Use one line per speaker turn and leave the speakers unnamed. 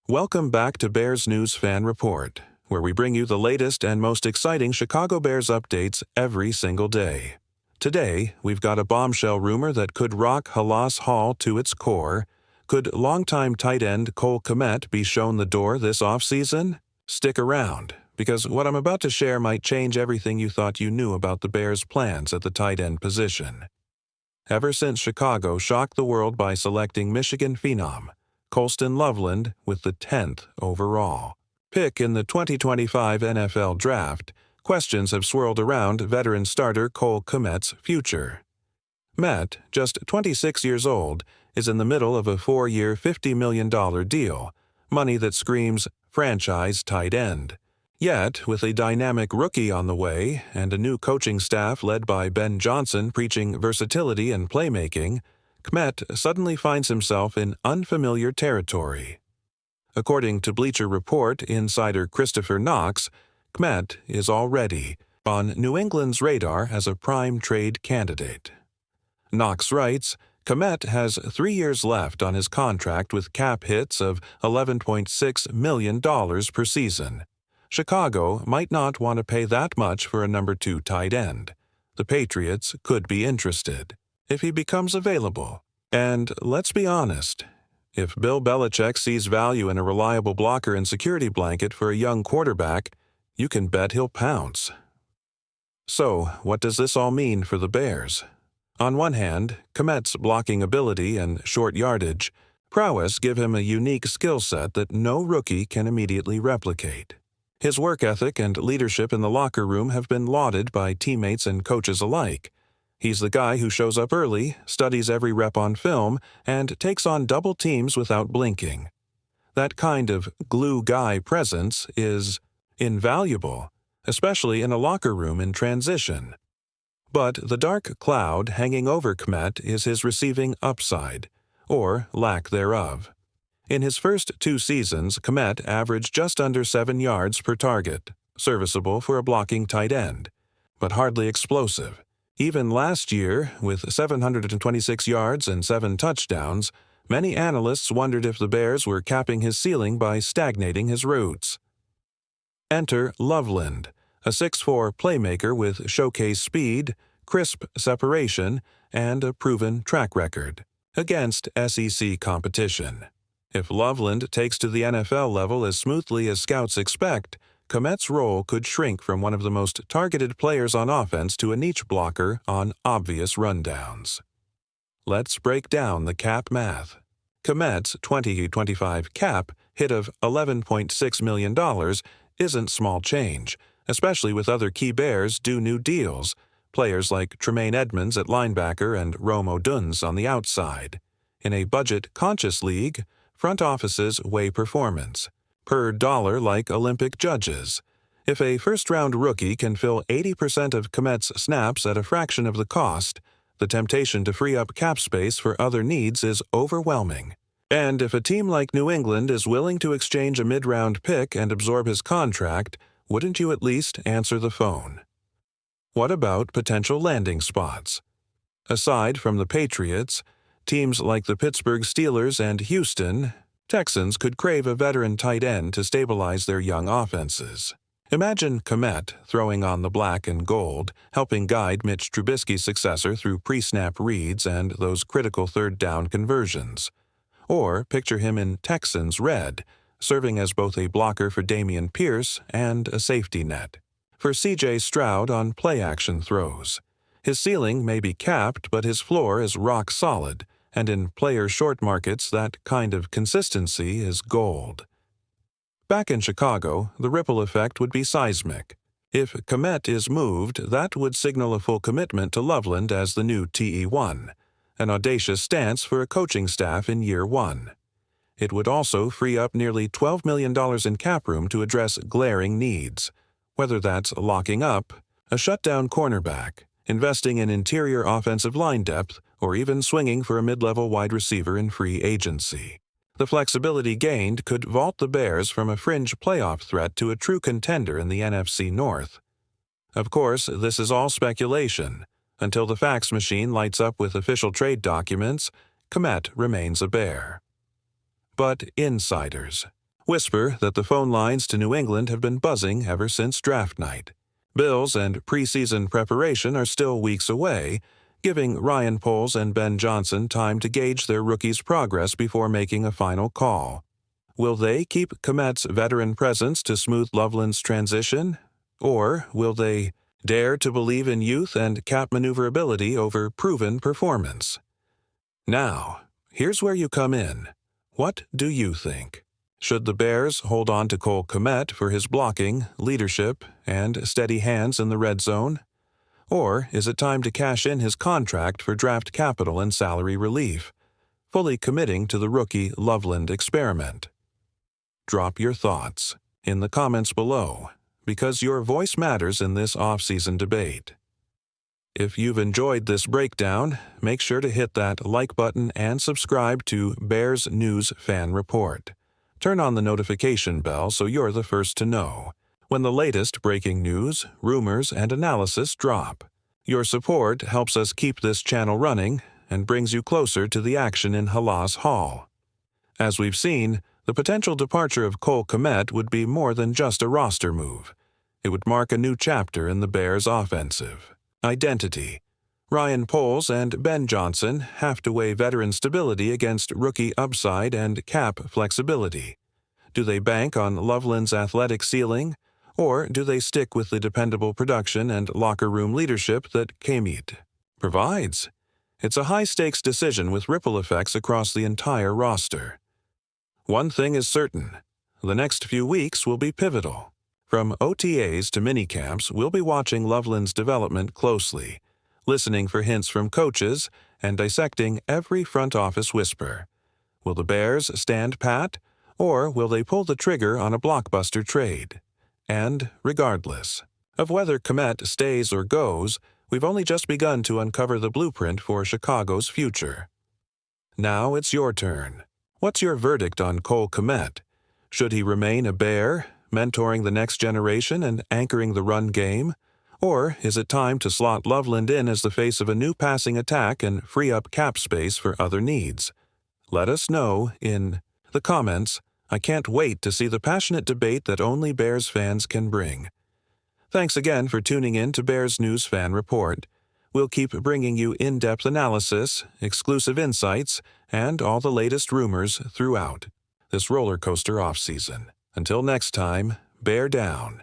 Welcome back to Bears News Fan Report, where we bring you the latest and most exciting Chicago Bears updates every single day. Today, we've got a bombshell rumor that could rock Halas Hall to its core. Could longtime tight end Cole Kmet be shown the door this offseason? Stick around, because what I'm about to share might change everything you thought you knew about the Bears' plans at the tight end position. Ever since Chicago shocked the world by selecting Michigan phenom Colston Loveland with the 10th overall pick in the 2025 NFL Draft, questions have swirled around veteran starter Cole Kmet's future. Kmet, just 26 years old, is in the middle of a 4-year, $50 million deal, money that screams franchise tight end. Yet, with a dynamic rookie on the way and a new coaching staff led by Ben Johnson preaching versatility and playmaking, Kmet suddenly finds himself in unfamiliar territory. According to Bleacher Report insider Christopher Knox, Kmet is already on New England's radar as a prime trade candidate. Knox writes, Kmet has 3 years left on his contract with cap hits of $11.6 million per season. Chicago might not want to pay that much for a number 2 tight end. The Patriots could be interested if he becomes available. And let's be honest, if Bill Belichick sees value in a reliable blocker and security blanket for a young quarterback, you can bet he'll pounce. So, what does this all mean for the Bears? On one hand, Kmet's blocking ability and short yardage prowess give him a unique skill set that no rookie can immediately replicate. His work ethic and leadership in the locker room have been lauded by teammates and coaches alike. He's the guy who shows up early, studies every rep on film, and takes on double teams without blinking. That kind of glue guy presence is invaluable, especially in a locker room in transition. But the dark cloud hanging over Kmet is his receiving upside, or lack thereof. In his first 2 seasons, Kmet averaged just under 7 yards per target, serviceable for a blocking tight end, but hardly explosive. Even last year, with 726 yards and 7 touchdowns, many analysts wondered if the Bears were capping his ceiling by stagnating his routes. Enter Loveland, a 6'4" playmaker with showcase speed, crisp separation, and a proven track record against SEC competition. If Loveland takes to the NFL level as smoothly as scouts expect, Kmet's role could shrink from one of the most targeted players on offense to a niche blocker on obvious rundowns. Let's break down the cap math. Kmet's 2025 cap hit of $11.6 million isn't small change, especially with other key Bears due new deals, players like Tremaine Edmonds at linebacker and Rome Oduns on the outside. In a budget-conscious league, front offices weigh performance per dollar like Olympic judges. If a first-round rookie can fill 80% of Kmet's snaps at a fraction of the cost, the temptation to free up cap space for other needs is overwhelming. And if a team like New England is willing to exchange a mid-round pick and absorb his contract, wouldn't you at least answer the phone? What about potential landing spots? Aside from the Patriots, teams like the Pittsburgh Steelers and Houston Texans could crave a veteran tight end to stabilize their young offenses. Imagine Kmet throwing on the black and gold, helping guide Mitch Trubisky's successor through pre-snap reads and those critical third-down conversions. Or picture him in Texans red, serving as both a blocker for Dameon Pierce and a safety net for C.J. Stroud on play-action throws. His ceiling may be capped, but his floor is rock solid, and in player short markets that kind of consistency is gold. Back in Chicago, the ripple effect would be seismic. If Kmet is moved, that would signal a full commitment to Loveland as the new TE1, an audacious stance for a coaching staff in year 1. It would also free up nearly $12 million in cap room to address glaring needs, whether that's locking up a shutdown cornerback, investing in interior offensive line depth, or even swinging for a mid-level wide receiver in free agency. The flexibility gained could vault the Bears from a fringe playoff threat to a true contender in the NFC North. Of course, this is all speculation. Until the fax machine lights up with official trade documents, Kmet remains a Bear. But insiders whisper that the phone lines to New England have been buzzing ever since draft night. Bills and preseason preparation are still weeks away, giving Ryan Poles and Ben Johnson time to gauge their rookies' progress before making a final call. Will they keep Kmet's veteran presence to smooth Loveland's transition? Or will they dare to believe in youth and cap maneuverability over proven performance? Now, here's where you come in. What do you think? Should the Bears hold on to Cole Kmet for his blocking, leadership, and steady hands in the red zone? Or is it time to cash in his contract for draft capital and salary relief, fully committing to the rookie Loveland experiment? Drop your thoughts in the comments below, because your voice matters in this off-season debate. If you've enjoyed this breakdown, make sure to hit that like button and subscribe to Bears News Fan Report. Turn on the notification bell so you're the first to know when the latest breaking news, rumors, and analysis drop. Your support helps us keep this channel running and brings you closer to the action in Halas Hall. As we've seen, the potential departure of Cole Kmet would be more than just a roster move. It would mark a new chapter in the Bears' offensive identity. Ryan Poles and Ben Johnson have to weigh veteran stability against rookie upside and cap flexibility. Do they bank on Loveland's athletic ceiling, or do they stick with the dependable production and locker room leadership that Kmet provides? It's a high-stakes decision with ripple effects across the entire roster. One thing is certain: the next few weeks will be pivotal. From OTAs to minicamps, we'll be watching Loveland's development closely, listening for hints from coaches, and dissecting every front office whisper. Will the Bears stand pat, or will they pull the trigger on a blockbuster trade? And, regardless of whether Kmet stays or goes, we've only just begun to uncover the blueprint for Chicago's future. Now it's your turn. What's your verdict on Cole Kmet? Should he remain a Bear, mentoring the next generation and anchoring the run game? Or is it time to slot Loveland in as the face of a new passing attack and free up cap space for other needs? Let us know in the comments. I can't wait to see the passionate debate that only Bears fans can bring. Thanks again for tuning in to Bears News Fan Report. We'll keep bringing you in-depth analysis, exclusive insights, and all the latest rumors throughout this roller coaster offseason. Until next time, bear down.